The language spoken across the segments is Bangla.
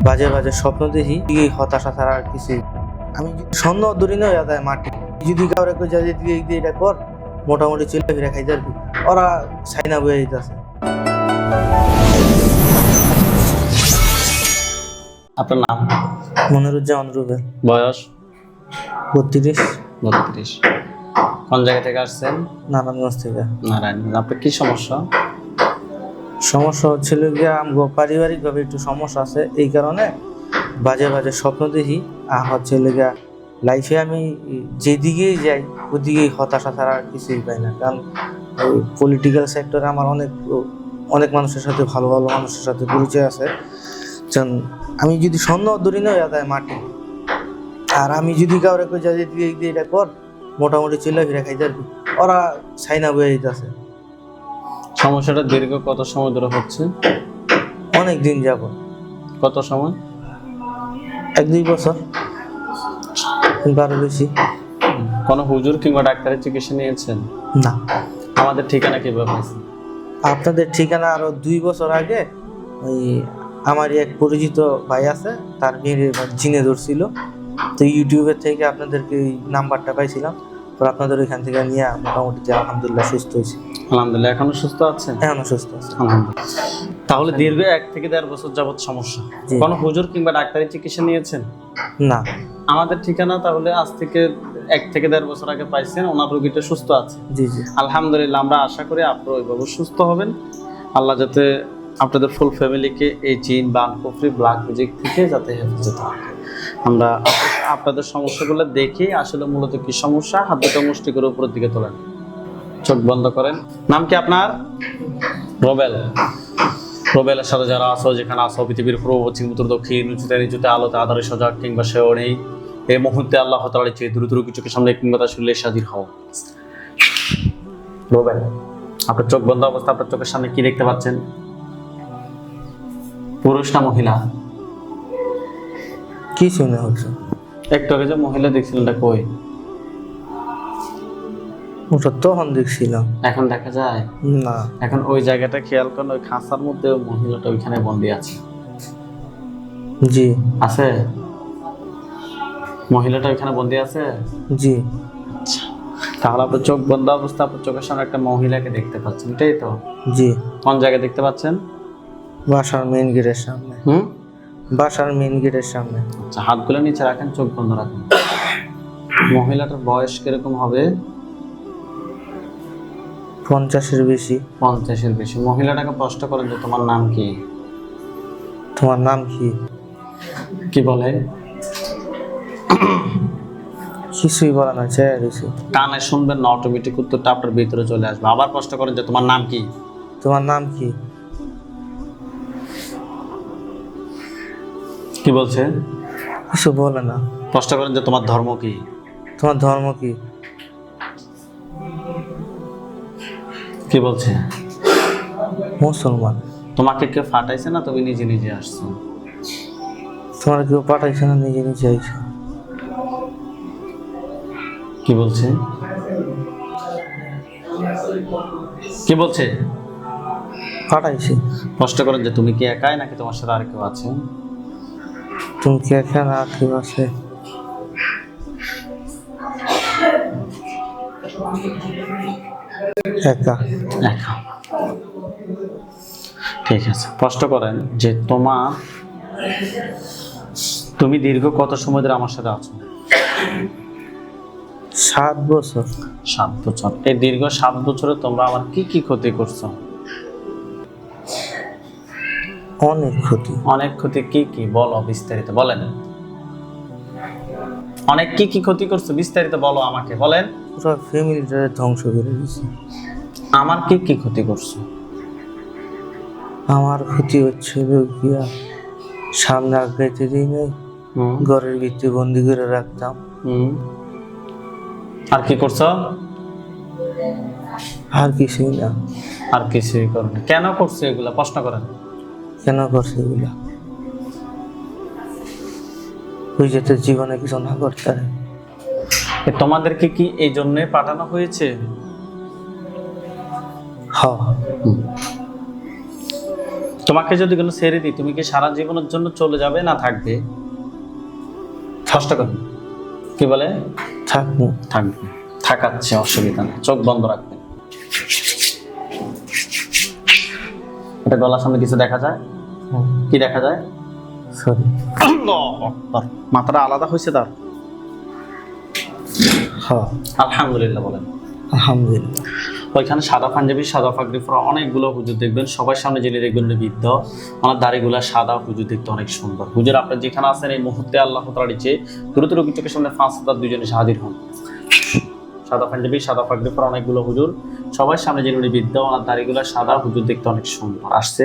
বাজে বাজে স্বপ্ন দেখি, এই হতাশা ছাড়া আর কিছুই। আমি স্বর্ণ ধরি না যায় মাটি, যদি কাউরে কই যায় যে এটা কর, মোটামুটি চলে ফিরে খাই যাবি, ওরা ছাইনা বয়ে দিতেছে। আপনার নাম? মনিরুজ্জামান রুবেল। বয়স? 32। 32। কোন জায়গা থেকে আসছেন? নারায়ণগঞ্জ থেকে। নারায়ণগঞ্জ। আপনার কি সমস্যা? সমস্যা হচ্ছিল গিয়া আমগো পারিবারিকভাবে একটু সমস্যা আছে, এই কারণে বাজে বাজে স্বপ্ন দেখি। আর হচ্ছে গিয়া লাইফে আমি যেদিকেই যাই ওদিকেই হতাশা ছাড়া আর কিছুই পাই না। কারণ ওই পলিটিক্যাল সেক্টরে আমার অনেক মানুষের সাথে ভালো ভালো মানুষের সাথে পরিচয় আছে। আমি যদি স্বর্ণ ধরি না যায় মাটি, আর আমি যদি কাউরে কই যায় যে এটা কর, মোটামুটি চলে ফিরে খাই যাবি, ওরা ছাইনা বয়ে দিতেছে। সমস্যাটা দীর্ঘ কত সময় ধরে হচ্ছে? অনেক দিন যাব। কত সময়? 1-2 বছর, আরো বেশি। কোনো হুজুর কিংবা ডাক্তারের চিকিৎসা নিয়েছেন? না। আমাদের ঠিকানা কিভাবে পাইছেন? আপনাদের ঠিকানা আরো 2 বছর আগে ওই আমারই এক পরিচিত ভাই আছে, তার মেয়ের জিনে ধরছিল, তো ইউটিউবের থেকে আপনাদেরকে এই নাম্বারটা পাইছিলাম, তো আপনাদের ওইখান থেকে নিয়ে মোটামুটি আলহামদুলিল্লাহ সুস্থ হয়েছি। আলহামদুলিল্লাহ। এখনো সুস্থ আছেন? এখনো সুস্থ আছে আলহামদুলিল্লাহ। তাহলে দীর্ঘ 1 থেকে 1.5 বছর যাবত সমস্যা। জি। কোনো হুজুর কিংবা ডাক্তারের চিকিৎসা নিয়েছেন? না। আমাদের ঠিকানা তাহলে আজ থেকে 1 থেকে 1.5 বছর আগে পাইছেন, ওনার রোগীটা সুস্থ আছে। জি জি আলহামদুলিল্লাহ। আমরা আশা করি আপনারা ওইভাবে সুস্থ হবেন। আল্লাহ যাতে আপনাদের ফুল ফ্যামিলিকে এই জিন বা কুফরি ব্ল্যাক ম্যাজিক থেকে যাতে হেফাজত রাখে। আমরা আপনাদের সমস্যাগুলো দেখি আসলে মূলত কি সমস্যা, হাত দুটো মুষ্টি করে উপরের দিকে তোলেন, চোখ বন্ধ করেন। নাম কি আপনার? রুবেল। রুবেলের সাথে যারা আসো, যেখানে আসো, পৃথিবীর পূর্ব পশ্চিম উত্তর দক্ষিণ, উঁচুতে নিচুতে, আলোতে আধারে সজাগ কিংবা সেও নেই, এই মুহূর্তে আল্লাহ তাআলার চেয়ে দ্রুত কিছুকে সামনে কিংবা তার শরীরে হাজির হও। রুবেল, আপনার চোখ বন্ধ অবস্থা, আপনার চোখের সামনে কি দেখতে পাচ্ছেন? পুরুষ না মহিলা? কি শুনে হচ্ছে? একটু আগে যে মহিলা দেখছিলেন ওটা কই? ওটা তখন দেখছিলাম। এখন দেখা যায় না। এখন ওই জায়গাটা খেয়াল করেন, ওই খাঁচার মধ্যে ওই মহিলাটা ওইখানে বন্দি আছে। জি আছে? মহিলাটা ওইখানে বন্দি আছে? জি। তাহলে আপনার চোখ বন্ধ অবস্থা, আপনার চোখের সামনে একটা মহিলাকে দেখতে পাচ্ছেন, এটাই তো? জি। কোন জায়গায় দেখতে পাচ্ছেন? বাসার মেইন গেটের সামনে। বাসার মেইন গেটের সামনে। আচ্ছা, হাতগুলো নিচে রাখেন, চোখ বন্ধ রাখেন। মহিলাটার বয়স কিরকম হবে? 50-এর বেশি। 50-এর বেশি। মহিলাটাকে প্রশ্ন করেন যে তোমার নাম কি? তোমার নাম কি? কি বলে? কিছুই বলে না, চেয়ে দিছি। কানে শুনবেন না, অটোমেটিক উত্তরটা আপনার ভিতরে চলে আসবে। আবার প্রশ্ন করেন যে তোমার নাম কি? তোমার নাম কি? কি বলছে? কিছু বলে না। প্রশ্ন করেন যে তোমার ধর্ম কি? তোমার ধর্ম কি? কি বলছে? মুসলমান। তোমাকে কেউ ফাটাইছে না তুমি নিজে নিজে আসছো? তোমার কেউ পাঠাইছে না, নিজে নিজে আইছো? কি বলছে? কি বলছে? পাঠাইছে। প্রশ্ন করেন যে তুমি কি একাই নাকি তোমার সাথে আর কেউ আছে? তুমি কি এখানে আর কেউ আছে? একা। একা। ঠিক আছে। প্রশ্ন করেন যে তুমি দীর্ঘ কত সময় ধরে আমার সাথে আছো? 7 বছর। 7 বছর। এই দীর্ঘ 7 বছরে তোমরা আমার কি কি ক্ষতি করছো? অনেক ক্ষতি। অনেক ক্ষতি। কি কি বলো, বিস্তারিত বলেন। অনেক কি কি ক্ষতি করছো বিস্তারিত বলো আমাকে, বলেন। পুরো ফ্যামিলিটারে ধ্বংস করে দিয়েছে। আমার কি কি ক্ষতি করছো? আমার ক্ষতি হচ্ছে গিয়া সামনে আগাইতে দিই নাই, ঘরের ভিতরে বন্দি করে রাখতাম। আর কি করছো? আর কিছুই না। আর কিছুই করো না। কেন করছো এগুলা? প্রশ্ন করেন। কেন করছে এগুলা? ওই যে তোর জীবনে কিছু না করতে পারে। তোমাদেরকে কি এই জন্য পাঠানো হয়েছে? হ্যাঁ। তোমাকে যদি কোনো ছেড়ে দিই, তুমি কি সারা জীবনের জন্য চলে যাবে না থাকবে? কষ্ট করবে, কি বলে? থাকবো। থাকবে। থাকাচ্ছে, অসুবিধা নেই, চোখ বন্ধ রাখবেন। এটা গলার সামনে কিছু দেখা যায়? কি দেখা যায়? সরি। মাথাটা আলাদা হয়েছে তার? হ্যাঁ আলহামদুলিল্লাহ বলেন। আলহামদুলিল্লাহ। ওইখানে সাদা পাঞ্জাবি, সাদা পাগড়ি পরা অনেকগুলো হুজুর দেখবেন, সবার সামনে যিনি দেখবেন উনি বৃদ্ধ, ওনার দাড়িগুলা সাদা, হুজুর দেখতে অনেক সুন্দর। হুজুর আপনি যেখানে আছেন এই মুহূর্তে আল্লাহ তাআলার ইচ্ছে দ্রুত রোগীর চোখের সামনে 5,000 দুইজনে হাজির হন। সাদা পাঞ্জাবি, সাদা পাগড়ি পরা অনেকগুলো হুজুর, সবার সামনে যিনি উনি বৃদ্ধ, ওনার দাড়িগুলা সাদা, হুজুর দেখতে অনেক সুন্দর। আসছে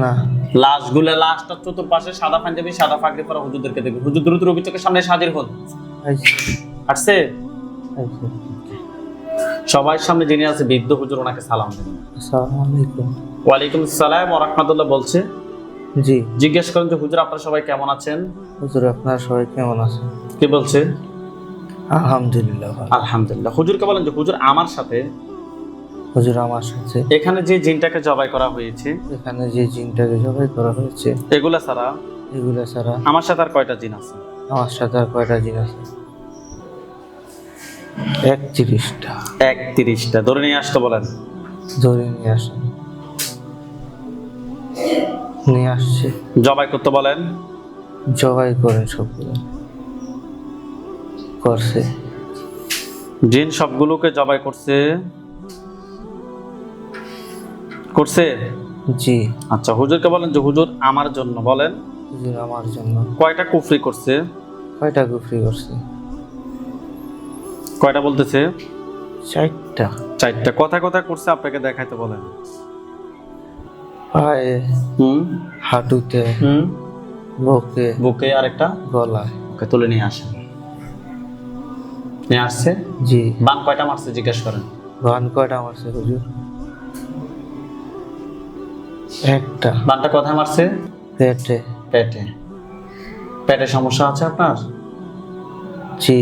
না। লাশটা চতুর্পাশে সাদা পাঞ্জাবি, সাদা পাগড়ি পরা হুজুরদেরকে দেখবেন। হুজুর দ্রুত রোগীর চোখের সামনে হাজির হন। আসছে? সবার সামনে যিনি আছে বৃদ্ধ হুজুর, ওনাকে সালাম দেন। আসসালামু আলাইকুম। ওয়ালাইকুম আসসালাম ওয়া রাহমাতুল্লাহ বলছে। জি। জিজ্ঞেস করেন যে হুজুর আপনারা সবাই কেমন আছেন? হুজুর আপনারা সবাই কেমন আছেন? কি বলছে? আলহামদুলিল্লাহ ভালো। আলহামদুলিল্লাহ। হুজুরকে বলেন যে হুজুর আমার সাথে হুজুর আমার সাথে এখানে যে জিনটাকে জবাই করা হয়েছে, এখানে যে জিনটাকে জবাই করা হয়েছে, এগুলা ছাড়া এগুলা ছাড়া আমার সাথে আর কয়টা জিন আছে? আমার সাথে আর কয়টা জিন আছে? 31টা। 31টা। ধরে নিয়ে আসতে বলেন। ধরে নিয়ে আসেন। নিয়ে আসছে। জবাই করতে বলেন। জবাই করেন সবগুলো। করছে। জিন সবগুলোকে জবাই করছে। করছে? জি। আচ্ছা, হুজুরকে বলেন যে হুজুর আমার জন্য বলেন হুজুর আমার জন্য কয়টা কুফরি করছে? কয়টা কুফরি করছে? কয়টা বলতেছে? 4টা। 4টা। কথা কথা করছে আপনাকে দেখাইতে বলেন। পায়ে, হাঁটুতে, বুকে, বুকে, আরেকটা গলায়। ওকে তুলে নিয়ে আসেন। নিয়ে আসছে? জি। বান কয়টা মারছে জিজ্ঞেস করেন। বান কয়টা মারছে হুজুর? একটা। বানটা কোথায় মারছে? পেটে। পেটে। পেটে সমস্যা আছে আপনার? জি।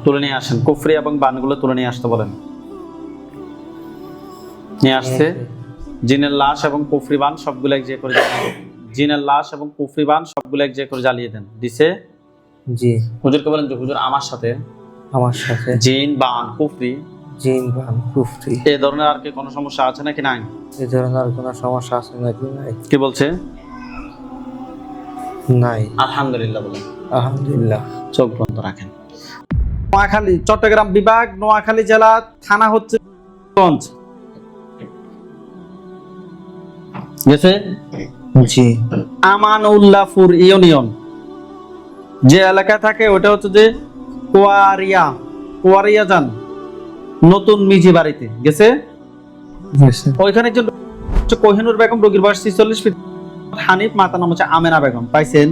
তুলে নিয়ে আসেন। কুফরি এবং বানগুলো তুলে নিয়ে আসতে বলেন। নিয়ে আসছে। জিনের লাশ এবং কুফরি বান সবগুলো এক জায়গায় করে জিনের লাশ এবং কুফরি বান সবগুলো এক জায়গায় করে জ্বালিয়ে দেন। দিছে? জি। হুজুরকে বলেন যে হুজুর আমার সাথে জিন, বান, কুফরি, জিন, বান, কুফরি এই ধরনের আর কি কোনো সমস্যা আছে নাকি নাই? এই ধরনের আর কোনো সমস্যা আছে নাকি নাই? কি বলছে? নাই। আলহামদুলিল্লাহ বলেন। আলহামদুলিল্লাহ। চোখ বন্ধ রাখেন। নোয়াখালী, চট্টগ্রাম বিভাগ, নোয়াখালী জেলা, থানা হচ্ছে গঞ্জ। গেছে? জি। আমানউল্লাহপুর ইউনিয়ন যে এলাকা থাকে ওটা হচ্ছে যে কোয়ারিয়া যান নতুন মিজি বাড়িতে গেছে। ওইখানে একজন কোহিনুর বেগম, রোগীর বয়স 46 ফিট। হানিফ, মাতা নাম হচ্ছে আমেনা বেগম। পাইছেন?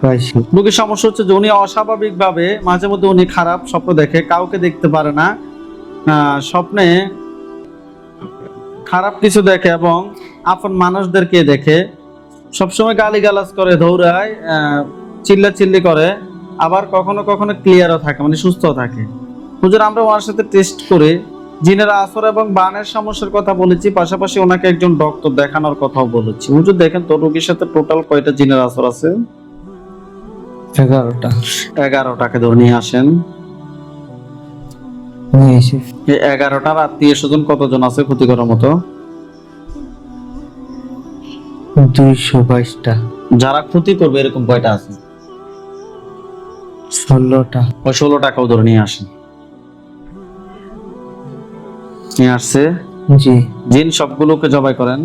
পাইছি। রোগীর সমস্যা হচ্ছে যে উনি অস্বাভাবিক ভাবে মাঝে মধ্যে উনি খারাপ স্বপ্ন দেখে, কাউকে দেখতে পারে না, স্বপ্নে খারাপ কিছু দেখে এবং আপন মানুষদেরকে দেখে, সবসময় গালিগালাজ করে, দৌড়ায়, চিল্লাচিল্লি করে, আবার কখনো কখনো ক্লিয়ারও থাকে, মানে সুস্থ থাকে। হুজুর আমরা ওনার সাথে টেস্ট করে জিনের আসর এবং বানের সমস্যার কথা বলেছি, পাশাপাশি ওনাকে একজন ডক্টর দেখানোর কথাও বলেছি। হুজুর দেখেন তো রোগীর সাথে টোটাল কয়টা জিনের আসর আছে? 11টা। 11টাকে ধরে নিয়ে আসেন। নিয়ে এসে এই 11টার আত্মীয় স্বজন কতজন আছে ক্ষতি করার মতো? 222টা। যারা ক্ষতি করবে এরকম কয়টা আছে? 16টা। ওই 16টাকেও ধরে নিয়ে আসেন। নিয়ে আসছে। জি। জিন সবগুলোকে জবাই করেন।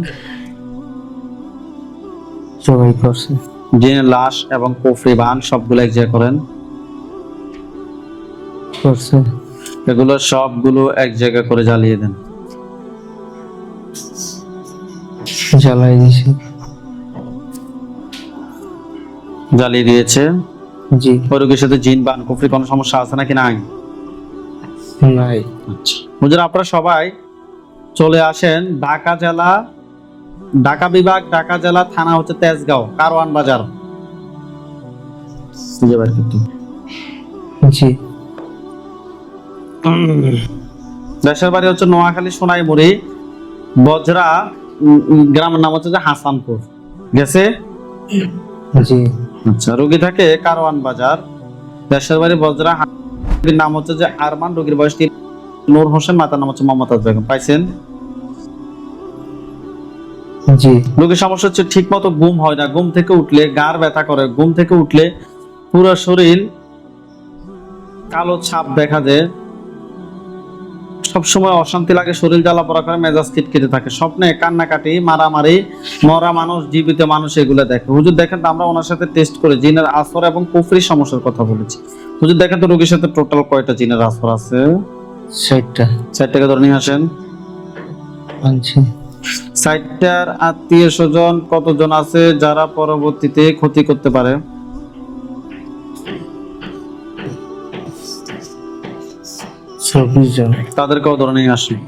জবাই করছে। জিনের লাশ এবং কুফরি বান সবগুলো এক জায়গায় করেন। করছে। এগুলো সবগুলো এক জায়গায় করে জ্বালিয়ে দেন। জ্বালাই দিয়েছে। জ্বালিয়ে দিয়েছে। জি। ওই রোগীর সাথে জিন, বান, কুফরি কোনো সমস্যা আছে নাকি নাই? নাই। আচ্ছা হুজুর আপনারা সবাই চলে আসেন ঢাকা জেলা, ঢাকা বিভাগ, ঢাকা জেলা, থানা হচ্ছে তেজগাঁও, কারওয়ান বাজার। জি। দেশের বাড়ি হচ্ছে নোয়াখালী, সোনাইমুড়ি, বজরা গ্রামের নাম হচ্ছে যে হাসানপুর, গেছে? জি। আচ্ছা, রোগী থাকে কারওয়ান বাজার, দেশের বাড়ি বজরা, রোগীর নাম হচ্ছে যে আরমান, রোগীর বয়স 3, নূর হোসেন, মাতার নাম হচ্ছে মমতাজ বেগম। পাইছেন? জি। রোগীর সমস্যা হচ্ছে ঠিক মতো ঘুম হয় না, ঘুম থেকে উঠলে গাড় ব্যথা করে, ঘুম থেকে উঠলে পুরো শরীর কালো ছাপ দেখা দেয়, সবসময় অশান্তি লাগে, শরীর জ্বালা পোড়া করে, মেজাজ খিটখিটে থাকে, স্বপ্নে কান্নাকাটি, মারামারি, মরা মানুষ, জীবিত মানুষ এগুলো দেখে। হুজুর দেখেন তো আমরা ওনার সাথে টেস্ট করে জিনের আসর এবং কুফরি সমস্যার কথা বলেছি। হুজুর দেখেন তো রোগীর সাথে টোটাল কয়টা জিনের আসর আছে? 60টা। 60টাকে ধরে নিয়ে আসেন। আনছি। 60টার আত্মীয় স্বজন কতজন আছে যারা পরবর্তীতে ক্ষতি করতে পারে? 24 জন। তাদেরকেও ধরে নিয়ে আসেন।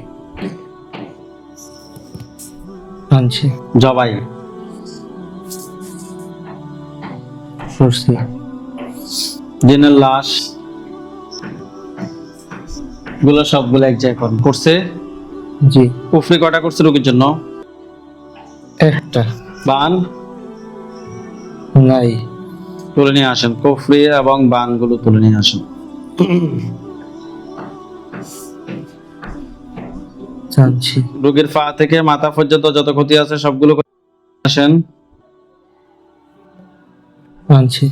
আনছি। জবাই করছি। জিনের লাশ গুলো সবগুলো এক জায়গায় করছে। জি। কুফরি কয়টা করছে রোগীর জন্য? একটা। বান নাই। তুলে নিয়ে আসেন, কুফরি এবং বান গুলো তুলে নিয়ে আসেন। আনছি। রোগীর পা থেকে মাথা পর্যন্ত যত ক্ষতি আছে সবগুলো আসেন। আনছি।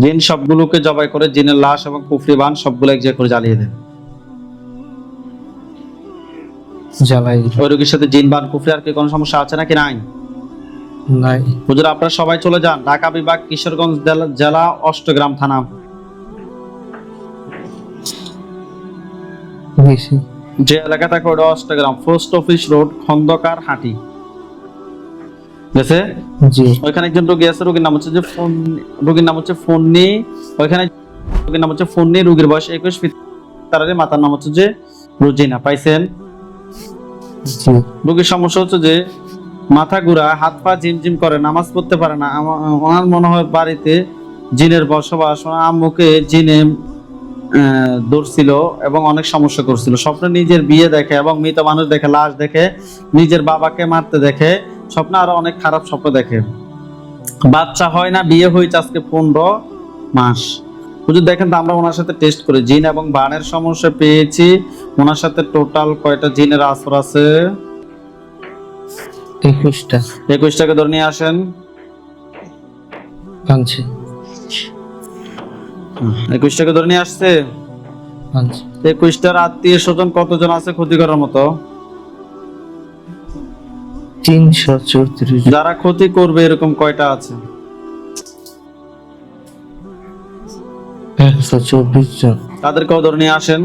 জিন সবগুলোকে জবাই করে জিনের লাশ এবং কুফরি বান সবগুলো এক জায়গায় করে জ্বালিয়ে দেন। জ্বালাই। ওই রোগীর সাথে জিন বান কুফরি আর কি কোনো সমস্যা আছে নাকি নাই? নাই। হুজুর আপনারা সবাই চলে যান ঢাকা বিভাগ, কিশোরগঞ্জ জেলা, অষ্টগ্রাম থানা। গেছি। যে এলাকা থাকে ওটা Ashtagram, post office road, Khandakar Hati, গেছে? জি। ওইখানে একজন রোগী আছে, রোগীর নাম হচ্ছে যে রোগীর নাম হচ্ছে ফন্নি। ওইখানে রোগীর নাম হচ্ছে ফন্নি, রোগীর বয়স 21, তার মাতার নাম হচ্ছে যে রোজিনা। পাইছেন? জি। রোগীর সমস্যা হচ্ছে যে মাথা ঘুরা, হাত পা ঝিমঝিম করে, নামাজ পড়তে পারে না। আমার মনে হয় বাড়িতে জিনের বসবাস, ওনার আম্মুকে জিনে ধরছিল এবং অনেক সমস্যা করছিল। স্বপ্নে নিজের বিয়ে দেখে এবং মৃত মানুষ দেখে, লাশ দেখে, নিজের বাবাকে মারতে দেখে, স্বপ্নে আরো অনেক খারাপ স্বপ্ন দেখে। বাচ্চা হয় না, বিয়ে হয়েছে আজকে 15 মাস। হুজুর দেখেন তো আমরা ওনার সাথে টেস্ট করে জিন এবং বানের সমস্যা পেয়েছি। ওনার সাথে টোটাল কয়টা জিনের আসর আছে? 21টা। 21টাকে ধরে নিয়ে আসেন। আনছি। 21টাকে ধরে নিয়ে আসছে। আনছি। 21টার আত্মীয় স্বজন কতজন আছে ক্ষতি করার মতো? 334 জন। যারা ক্ষতি করবে এরকম কয়টা আছে? 124 জন। তাদেরকেও ধরে নিয়ে আসেন।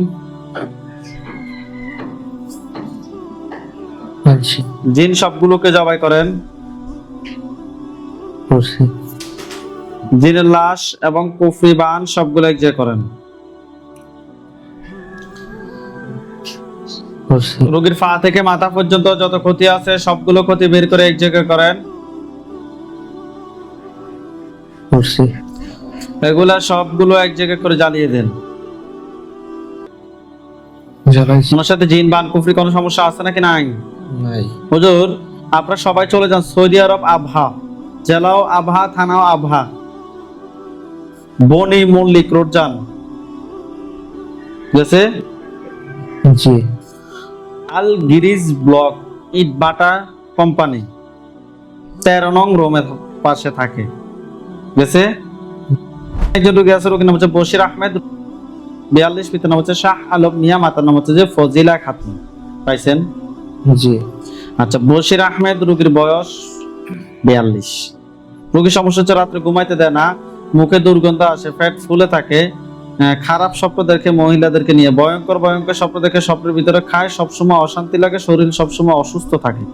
আনছি। জিন সবগুলোকে জবাই করেন। করছি। জিনের লাশ এবং কুফরি বান সবগুলো এক জায়গায় করেন। করছি। রোগীর পা থেকে মাথা পর্যন্ত যত ক্ষতি আছে সবগুলো ক্ষতি বের করে এক জায়গায় করেন। করছি। এগুলা সবগুলো এক জায়গায় করে জ্বালিয়ে দেন। জ্বালাইছি। ওনার সাথে জিন বান কুফরি কোনো সমস্যা আছে নাকি নাই? নাই। হুজুর আপনারা সবাই চলে যান সৌদি আরব, আবহা জেলাও আবহা, থানাও আবহা, বনি মল্লিক রোড যান, গেছে? জি। আল গিরিজ ব্লক ইট বাটা কোম্পানি 13 নং রোমের পাশে থাকে, গেছে? একজন রোগী আছে, রোগীর নাম হচ্ছে বশির আহমেদ, 42, পিতার নাম হচ্ছে শাহ আলম মিয়া, মাতার নাম হচ্ছে যে ফজিলা খাতুন। পাইছেন? জি। আচ্ছা, বশির আহমেদ রোগীর বয়স 42। রোগীর সমস্যা হচ্ছে রাত্রে ঘুমাইতে দেয় না, মুখে দুর্গন্ধ আসে, পেট ফুলে থাকে, খারাপ স্বপ্ন দেখে মহিলাদেরকে নিয়ে, ভয়ঙ্কর ভয়ঙ্কর স্বপ্ন দেখে, স্বপ্নের ভিতরে খায়, সবসময় অশান্তি লাগে, শরীর সবসময় অসুস্থ থাকে।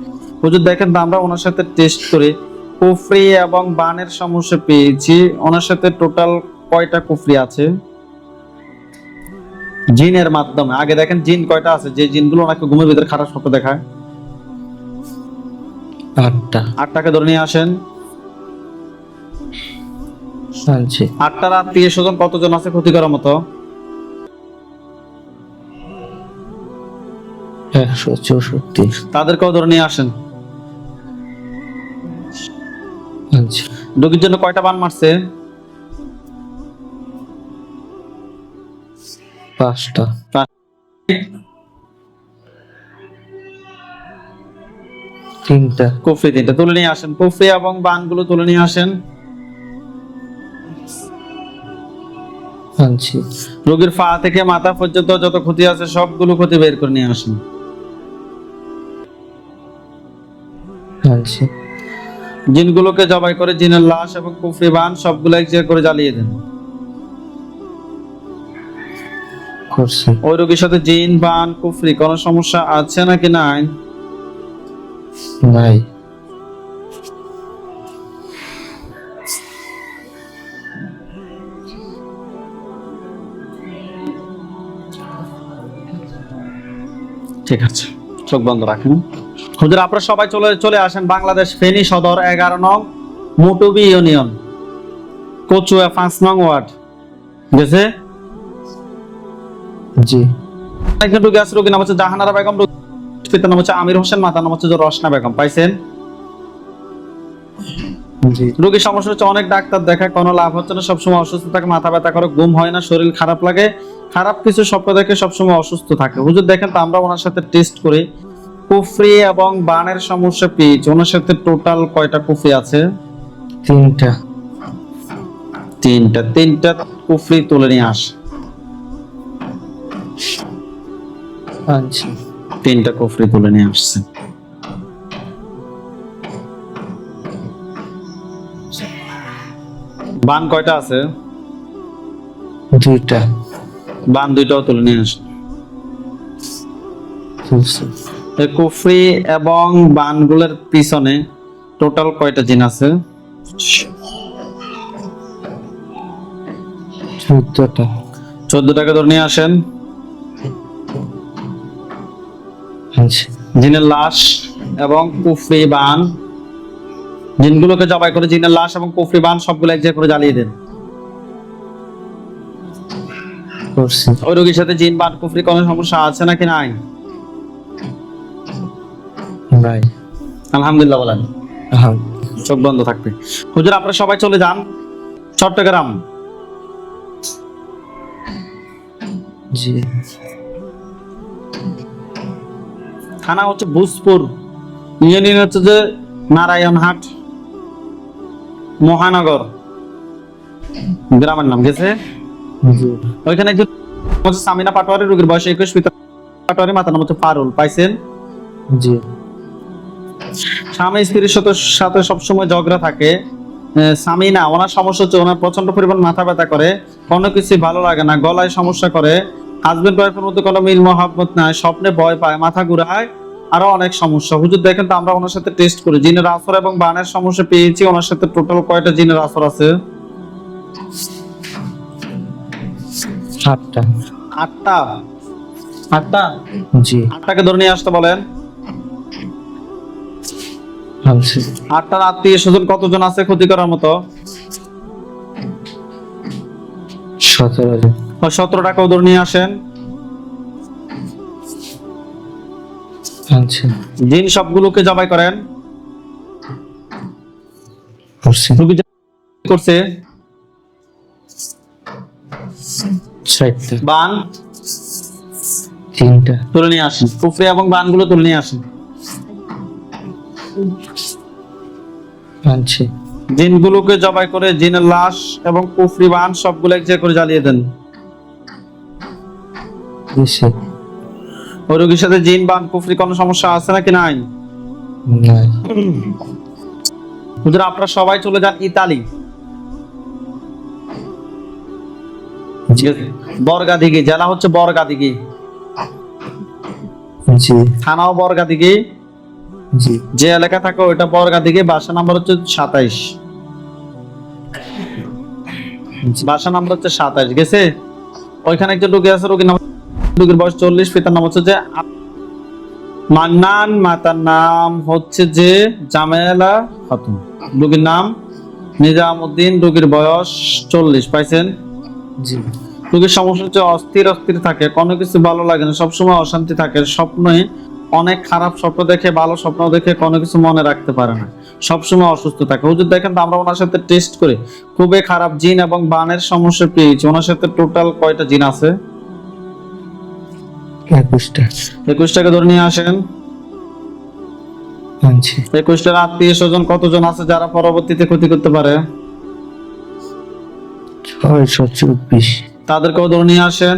হুজুর দেখেন তো আমরা ওনার সাথে টেস্ট করে কুফরি এবং বানের সমস্যা পেয়েছি। ওনার সাথে টোটাল কয়টা কুফরি আছে জিনের মাধ্যমে? আগে দেখেন জিন কয়টা আছে, যে জিনগুলো ওনাকে ঘুমের ভিতরে খারাপ স্বপ্ন দেখায়? 8টা। 8টাকে ধরে নিয়ে আসেন। আনছি। 8টার আত্মীয় স্বজন কতজন আছে ক্ষতি করার মতো? 164। তাদেরকেও ধরে নিয়ে আসেন। রোগীর জন্য কয়টা বান মারছে? 5টা। তিনটা। কুফরি 3টা। তুলে নিয়ে আসেন, কুফরি এবং বানগুলো তুলে নিয়ে আসেন। আনছি। রোগীর পা থেকে মাথা পর্যন্ত যত ক্ষতি আছে সবগুলো ক্ষতি বের করে নিয়ে আসেন। আনছি। জিনগুলোকে জবাই করে জিনের লাশ এবং কুফরি বান সবগুলো এক জায়গায় করে জ্বালিয়ে দেন। করছি। ওই রোগীর সাথে জিন, বান, কুফরি কোনো সমস্যা আছে নাকি নাই? নাই। ঠিক আছে, চোখ বন্ধ রাখেন। হুজুর আপনারা সবাই চলে আসেন বাংলাদেশ ফেনী সদর 11 নং মুটুবি ইউনিয়ন, কচুয়া 5 নং ওয়ার্ড। গেছে? জি। একজন রোগী আছে, রোগীর নাম হচ্ছে জাহানারা বেগম, পিতার নাম হচ্ছে আমির হোসেন, মাতার নাম হচ্ছে রসনা বেগম। পাইছেন? জি। রোগীর সমস্যা হচ্ছে অনেক ডাক্তার দেখায়, কোনো লাভ হচ্ছে না, সবসময় অসুস্থ থাকে, মাথা ব্যথা করে, ঘুম হয় না, শরীর খারাপ লাগে, খারাপ কিছু স্বপ্ন দেখে সবসময় অসুস্থ থাকে। হুজুর দেখেন তো আমরা ওনার সাথে টেস্ট করি, কুফরি এবং বানের সমস্যা পেয়েছি। ওনার সাথে টোটাল কয়টা কুফরি আছে? 3টা। 3টা কুফরি তুলে নিয়ে আস। আনছি। 3টা কুফরি তুলে নিয়ে আসছে। বান কয়টা আছে? 2টা। বান 2টাও তুলে নিয়ে আসে। তুলছি। এই কুফরি এবং বানগুলোর পিছনে টোটাল কয়টা জিন আছে? 14টা। 14টাকে ধরে নিয়ে আসেন। আনছি। জিনের লাশ এবং কুফরি বান, জিনগুলোকে জবাই করে জিনের লাশ এবং কুফরি বান সবগুলো এক জায়গায় করে জ্বালিয়ে দেন। করছি। ওই রোগীর সাথে জিন, বান, কুফরি কোনো সমস্যা আছে নাকি নাই? নাই। আলহামদুলিল্লাহ বলেন। হ্যাঁ। চোখ বন্ধ থাকবে। হুজুর আপনারা সবাই চলে যান চট্টগ্রাম। জি। থানা হচ্ছে ভূজপুর, ইউনিয়ন হচ্ছে যে নারায়ণহাট, মহানগর গ্রামের নাম। গেছে? জি। ওইখানে একজন হচ্ছে সামিনা পাটোয়ারি, রোগীর বয়স 21, পিতা পাটোয়ারি, মাতার নাম হচ্ছে পারুল। পাইছেন? জি। স্বামী স্ত্রীর সাথে সবসময় ঝগড়া থাকে। সামিনা, ওনার সমস্যা হচ্ছে ওনার প্রচন্ড পরিমাণ মাথা ব্যথা করে, কোনো কিছু ভালো লাগে না, গলায় সমস্যা করে, হাজবেন্ড ওয়াইফের মধ্যে কোনো মিল মহাব্বত নাই, স্বপ্নে ভয় পায়, মাথা ঘুরায়, আরো অনেক সমস্যা। হুজুর দেখেন তো আমরা ওনার সাথে টেস্ট করি, জিনের আসর এবং বানের সমস্যা পেয়েছি। ওনার সাথে টোটাল কয়টা জিনের আসর আছে? 8টা। 8টা। 8টা? জি। 8টাকে ধরে নিয়ে আসতে বলেন। আনছি। 8টার আত্মীয় স্বজন কতজন আছে ক্ষতি করার মতো? 17 জন। 17টাকেও ধরে নিয়ে আসেন। আনছি। জিন সবগুলোকে জবাই করেন। করছি। রোগী করছে 4টা। বান 3টা। তুলে নিয়ে আসেন, কুফরি এবং বানগুলো তুলে নিয়ে আসেন। আনছি। জিনগুলোকে জবাই করে জিনের লাশ এবং কুফরি বান সবগুলো এক জায়গায় করে জ্বালিয়ে দেন। দিছি। ওই রোগীর সাথে জিন, বান, কুফরি কোনো সমস্যা আছে নাকি নাই? নাই। হুজুর আপনারা সবাই চলে যান ইতালি, বর্গাদিঘি, জেলা হচ্ছে বর্গাদিঘি, জি। থানাও বর্গাদিঘি, জি। যে এলাকা থাকে ওইটা বর্গাদিঘি, বাসা নাম্বার হচ্ছে 27। বাসা নাম্বার হচ্ছে 27। গেছে? ওইখানে একজন রোগী আছে, রোগীর বয়স 40, পিতার নাম হচ্ছে যে মান্নান, মাতার নাম হচ্ছে যে জামেলা খাতুন, রোগীর নাম নিজামউদ্দিন, রোগীর বয়স 40। পাইছেন? জি। রোগীর সমস্যা হচ্ছে অস্থির থাকে, কোনো কিছু ভালো লাগে না, সবসময় অশান্তি থাকে, স্বপ্নে অনেক খারাপ স্বপ্ন দেখে, ভালো স্বপ্ন দেখে কোনো কিছু মনে রাখতে পারে না, সবসময় অসুস্থ থাকে। হুজুর দেখেন তো আমরা ওনার সাথে টেস্ট করি, খুবই খারাপ জিন এবং বানের সমস্যা পেয়েছি। ওনার সাথে টোটাল কয়টা জিন আছে? 21টা। 21টাকে ধরে নিয়ে আসেন। আনছি। 21টার আত্মীয় স্বজন কতজন আছে যারা পরবর্তীতে ক্ষতি করতে পারে? 624। তাদেরকেও ধরে নিয়ে আসেন।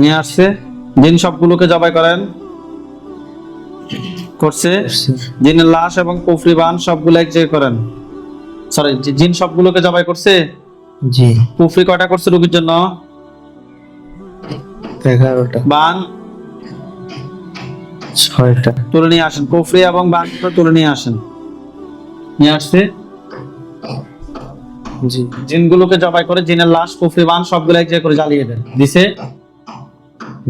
নিয়ে আসছে। জিন সবগুলোকে জবাই করেন। করছে। জিনের লাশ এবং কুফরি বান সবগুলো এক জায়গায় করেন। সরি, জিন সবগুলোকে জবাই করছে। জি। কুফরি কয়টা করছে রোগীর জন্য? 11টা। বান 6টা। তুলে নিয়ে আসেন। কুফরি এবং বান তুলে নিয়ে আসেন। নিয়ে আসছে। জি। জিনগুলোকে জবাই করে জিনের লাশ কুফরি বান সবগুলো এক জায়গায় করে জ্বালিয়ে দেন। দিছে।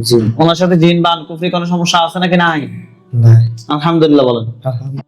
জি। ওনার সাথে জিন বান কুফরি কোনো সমস্যা আছে নাকি নাই? নাই। আলহামদুলিল্লাহ বলেন। আলহামদুলিল্লাহ।